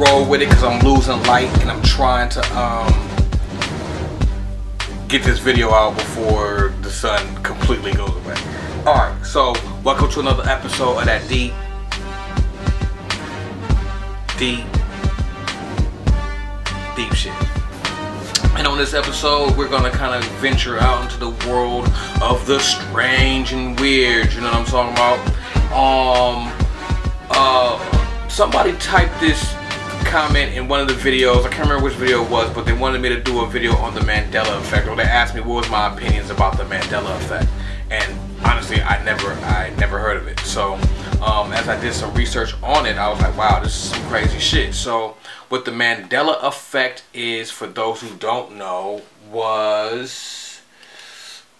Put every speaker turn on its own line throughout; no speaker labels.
roll with it because I'm losing light and I'm trying to get this video out before the sun completely goes away. Alright, so welcome to another episode of that deep shit. And on this episode, we're gonna kind of venture out into the world of the strange and weird. You know what I'm talking about? Somebody typed this comment in one of the videos. I can't remember which video it was, but they wanted me to do a video on the Mandela Effect, or they asked me what was my opinions about the Mandela Effect. And honestly, I never heard of it. So as I did some research on it, I was like, wow, this is some crazy shit. So what the Mandela Effect is, for those who don't know, was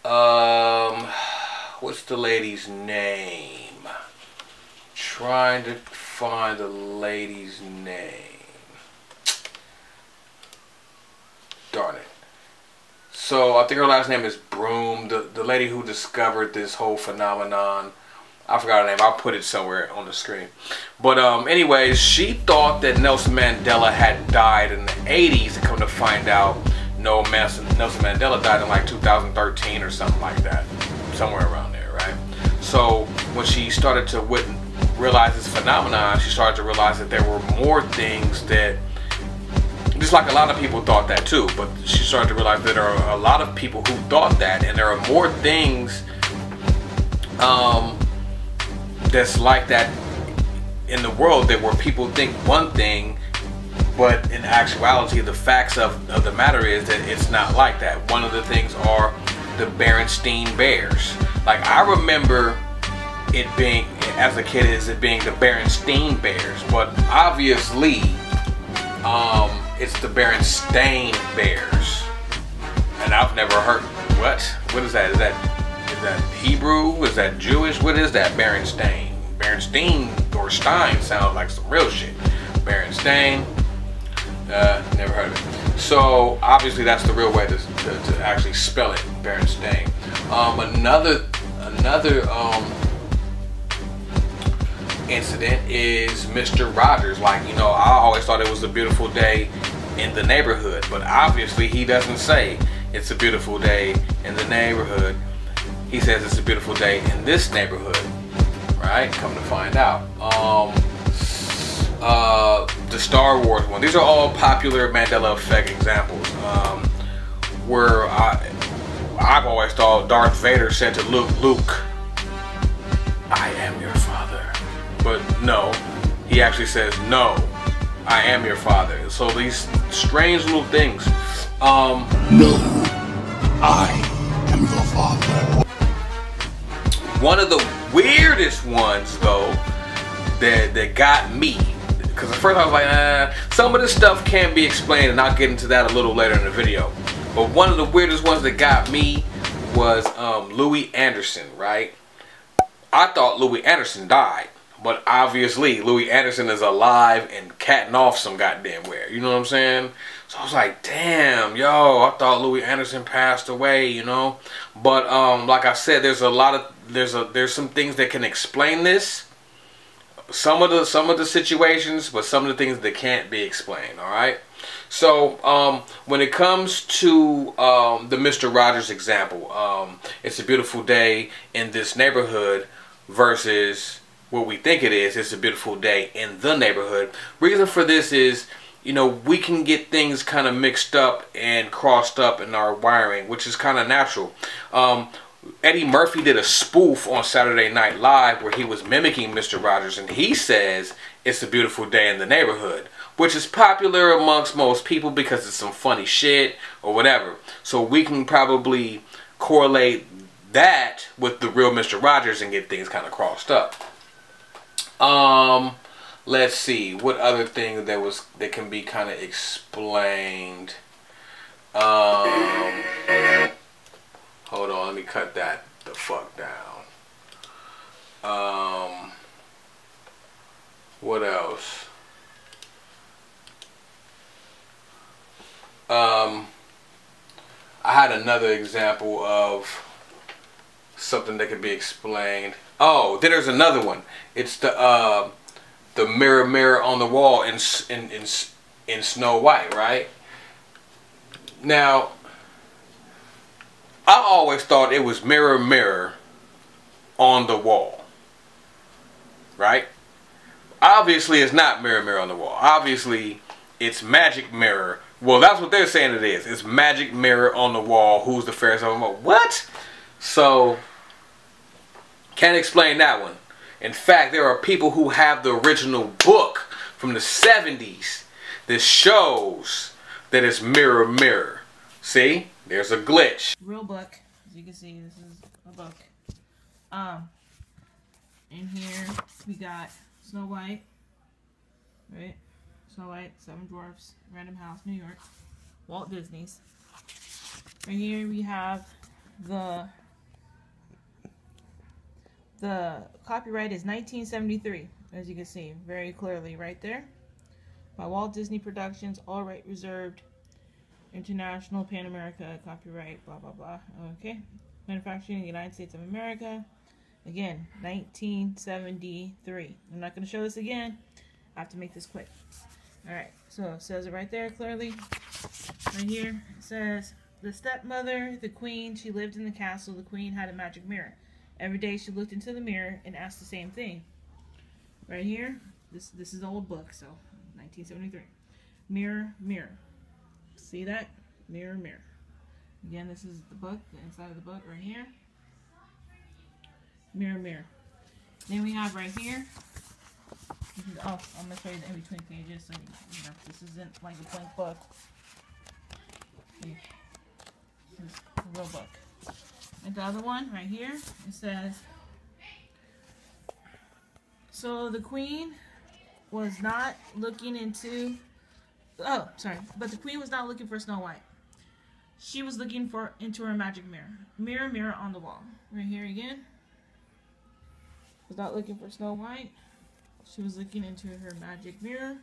what's the lady's name? Trying to find the lady's name. Darn it. So I think her last name is Broom, the lady who discovered this whole phenomenon. I forgot her name. I'll put it somewhere on the screen. But anyways, she thought that Nelson Mandela had died in the 80s. And come to find out, no, Nelson Mandela died in like 2013 or something like that. Somewhere around there, right? So when she started to realize this phenomenon, she started to realize that there were more things that, just like a lot of people thought that too, but she started to realize that there are a lot of people who thought that, and there are more things that's like that in the world, that where people think one thing, but in actuality the facts of the matter is that it's not like that. One of the things are the Berenstain Bears. Like, I remember it being, as a kid, it being the Berenstain Bears, but obviously it's the Berenstain Bears, and I've never heard. What is that? Is that Hebrew? Is that Jewish? What is that? Berenstain or Stein sounds like some real shit. Berenstain, never heard of it. So obviously that's the real way to actually spell it, Berenstain. Another incident is Mr. Rogers. Like, you know, I always thought it was a beautiful day in the neighborhood, but obviously he doesn't say it's a beautiful day in the neighborhood. He says it's a beautiful day in this neighborhood, right? Come to find out. The Star Wars one. These are all popular Mandela Effect examples. Where I've always thought Darth Vader said to Luke, "I am your father." But no, he actually says, "No, I am your father." So these strange little things.
No, I am your father.
One of the weirdest ones, though, that got me, because at first I was like, some of this stuff can't be explained, and I'll get into that a little later in the video. But one of the weirdest ones that got me was Louis Anderson, right? I thought Louis Anderson died, but obviously Louis Anderson is alive and catting off some goddamn where. You know what I'm saying? So I was like, damn, yo, I thought Louis Anderson passed away, you know? But like I said, there's some things that can explain this. Some of the situations, but some of the things that can't be explained, all right? So when it comes to the Mr. Rogers example, it's a beautiful day in this neighborhood versus what we think it is, it's a beautiful day in the neighborhood. Reason for this is, you know, we can get things kind of mixed up and crossed up in our wiring, which is kind of natural. Eddie Murphy did a spoof on Saturday Night Live where he was mimicking Mr. Rogers, and he says it's a beautiful day in the neighborhood, which is popular amongst most people because it's some funny shit or whatever. So we can probably correlate that with the real Mr. Rogers and get things kind of crossed up. Let's see what other thing that can be kind of explained. Hold on, let me cut that the fuck down. What else? I had another example of something that could be explained. Oh, then there's another one. It's the the mirror, mirror on the wall in Snow White, right? Now, I always thought it was mirror, mirror on the wall, right? Obviously, it's not mirror, mirror on the wall. Obviously, it's magic mirror. Well, that's what they're saying it is. It's magic mirror on the wall. Who's the fairest of them all? What? So, can't explain that one. In fact, there are people who have the original book from the 70s that shows that it's mirror, mirror. See? There's a glitch.
Real book. As you can see, this is a book. In here, we got Snow White. Right? Snow White, Seven Dwarfs, Random House, New York. Walt Disney's. Right here we have the copyright is 1973, as you can see very clearly right there. By Walt Disney Productions, all right reserved. International, Pan America, copyright, blah blah blah. Okay. Manufacturing in the United States of America. Again, 1973. I'm not going to show this again. I have to make this quick. Alright, so it says it right there clearly. Right here, it says, the stepmother, the queen, she lived in the castle. The queen had a magic mirror. Every day she looked into the mirror and asked the same thing. Right here, this is an old book, so 1973. Mirror, mirror. See that? Mirror, mirror. Again, this is the book, the inside of the book right here. Mirror, mirror. Then we have right here. Oh, I'm going to show you the in-between pages so you know this isn't like a blank book. This is a real book. And the other one right here, it says, so the queen was not looking into, oh, sorry, but the queen was not looking for Snow White. She was looking into her magic mirror. Mirror, mirror on the wall. Right here again. Was not looking for Snow White. She was looking into her magic mirror.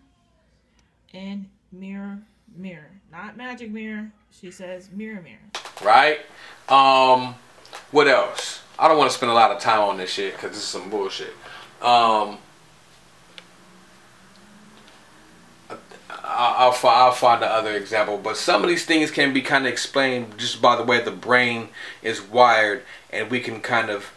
And mirror, mirror. Not magic mirror. She says mirror, mirror.
Right? What else? I don't want to spend a lot of time on this shit because this is some bullshit. I'll find the other example, but some of these things can be kind of explained just by the way the brain is wired, and we can kind of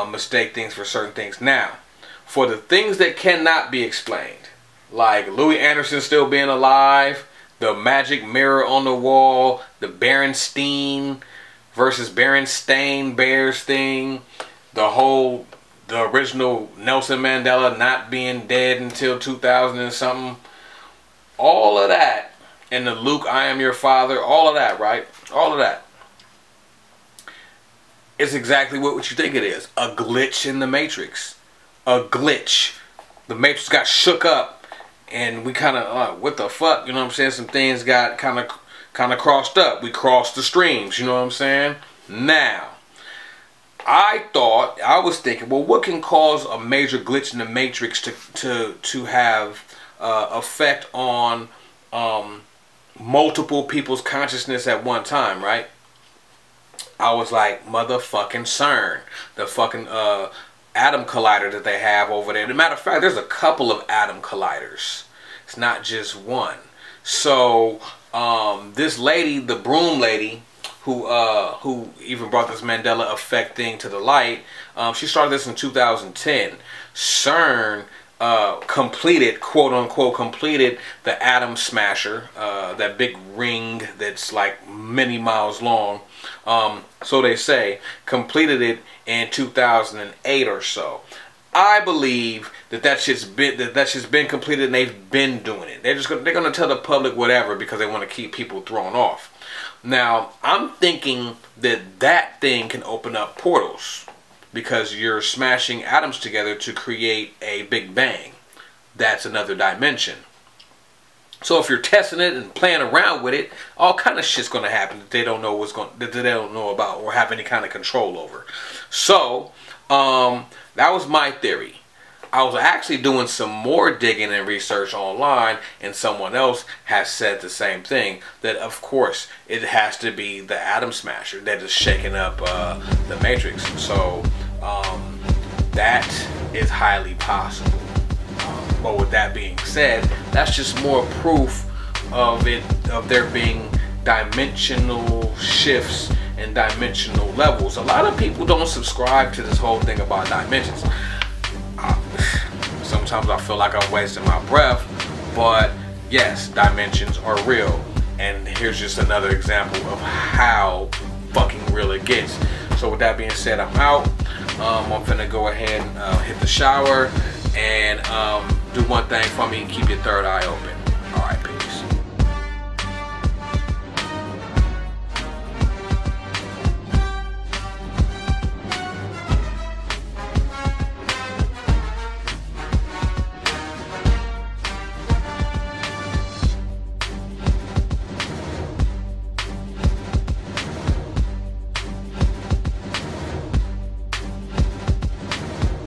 mistake things for certain things. Now, for the things that cannot be explained, like Louis Anderson still being alive, the magic mirror on the wall, the Berenstain versus Berenstain Bears thing, the original Nelson Mandela not being dead until 2000 and something, all of that, and the Luke, I am your father, all of that, right? All of that. It's exactly what you think it is. A glitch in the Matrix. A glitch. The Matrix got shook up, and we kind of, what the fuck? You know what I'm saying? Some things got kind of crossed up. We crossed the streams. You know what I'm saying? Now, I was thinking, well, what can cause a major glitch in the Matrix to have effect on multiple people's consciousness at one time, right? I was like, motherfucking CERN, the fucking atom collider that they have over there. As a matter of fact, there's a couple of atom colliders. It's not just one. So this lady, the broom lady, who even brought this Mandela Effect thing to the light, she started this in 2010. CERN completed, quote unquote, completed the atom smasher, that big ring that's like many miles long. So they say, completed it in 2008 or so. I believe that shit's been completed, and they've been doing it. They're gonna tell the public whatever because they want to keep people thrown off. Now, I'm thinking that thing can open up portals, because you're smashing atoms together to create a Big Bang. That's another dimension. So if you're testing it and playing around with it, all kind of shit's going to happen that they don't know that they don't know about or have any kind of control over. So that was my theory. I was actually doing some more digging and research online, and someone else has said the same thing, that of course it has to be the atom smasher that is shaking up the Matrix. So that is highly possible. But with that being said, that's just more proof of there being dimensional shifts and dimensional levels. A lot of people don't subscribe to this whole thing about dimensions. Sometimes I feel like I'm wasting my breath, but yes, dimensions are real. And here's just another example of how fucking real it gets. So with that being said, I'm out. I'm finna go ahead and hit the shower and do one thing for me: keep your third eye open.